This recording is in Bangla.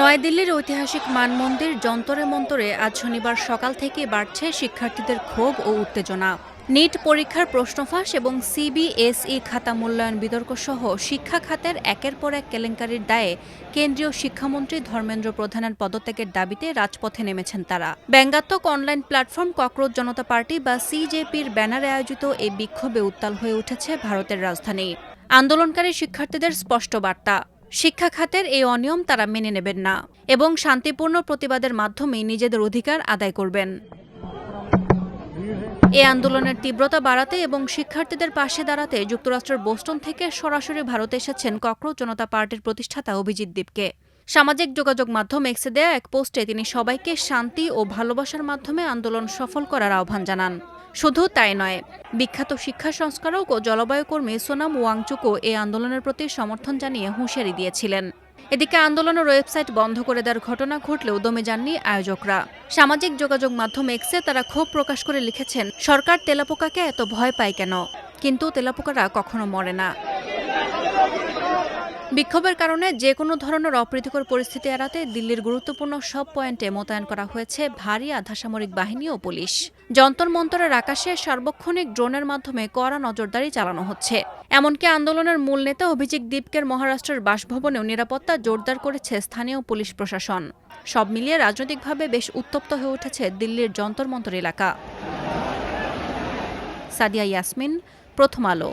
নয়াদিল্লির ঐতিহাসিক মানমন্দির যন্তরে মন্তরে আজ শনিবার সকাল থেকে বাড়ছে শিক্ষার্থীদের ক্ষোভ ও উত্তেজনা। নিট পরীক্ষার প্রশ্নফাঁস এবং সিবিএসই খাতা মূল্যায়ন বিতর্ক সহ শিক্ষা খাতের একের পর এক কেলেঙ্কারির দায়ে কেন্দ্রীয় শিক্ষামন্ত্রী ধর্মেন্দ্র প্রধানের পদত্যাগের দাবিতে রাজপথে নেমেছেন তারা। ব্যঙ্গাত্মক অনলাইন প্ল্যাটফর্ম ককরোচ জনতা পার্টি বা সিজেপির ব্যানারে আয়োজিত এই বিক্ষোভে উত্তাল হয়ে উঠেছে ভারতের রাজধানী। আন্দোলনকারী শিক্ষার্থীদের স্পষ্ট বার্তা, শিক্ষা খাতের এই অনিয়ম তারা মেনে নেবেন না এবং শান্তিপূর্ণ প্রতিবাদের মাধ্যমে নিজেদের অধিকার আদায় করবেন। এই আন্দোলনের তীব্রতা বাড়াতে এবং শিক্ষার্থীদের পাশে দাঁড়াতে যুক্তরাষ্ট্রের বোস্টন থেকে সরাসরি ভারতে এসেছেন ককরোচ জনতা পার্টির প্রতিষ্ঠাতা অভিজিৎ দীপকে। সামাজিক যোগাযোগ মাধ্যম এক্সে দেয়া এক পোস্টে তিনি সবাইকে শান্তি ও ভালোবাসার মাধ্যমে আন্দোলন সফল করার আহ্বান জানান। শুধু তাই নয়, বিখ্যাত শিক্ষা সংস্কারক ও জলবায়ু কর্মী সোনাম ওয়াংচুকও এই আন্দোলনের প্রতি সমর্থন জানিয়ে হুঁশিয়ারি দিয়েছিলেন। এদিকে আন্দোলনের ওয়েবসাইট বন্ধ করে দেওয়ার ঘটনা ঘটলেও দমে যাননি আয়োজকরা। সামাজিক যোগাযোগ মাধ্যম এক্সে তারা ক্ষোভ প্রকাশ করে লিখেছেন, সরকার তেলাপোকাকে এত ভয় পায় কেন? কিন্তু তেলাপোকারা কখনো মরে না। বিক্ষোভের কারণে যে কোনো ধরনের অপ্রীতিকর পরিস্থিতি এড়াতে দিল্লির গুরুত্বপূর্ণ সব পয়েন্টে মোতায়েন করা হয়েছে ভারী আধাসামরিক বাহিনী ও পুলিশ। যন্তর মন্তরের আকাশে সার্বক্ষণিক ড্রোনের মাধ্যমে কড়া নজরদারি চালানো হচ্ছে। এমনকি আন্দোলনের মূল নেতা অভিজিৎ দীপকের মহারাষ্ট্রের বাসভবনেও নিরাপত্তা জোরদার করেছে স্থানীয় পুলিশ প্রশাসন। সব মিলিয়ে রাজনৈতিকভাবে বেশ উত্তপ্ত হয়ে উঠেছে দিল্লির যন্তর মন্তর এলাকা। সাদিয়া ইয়াসমিন, প্রথম আলো।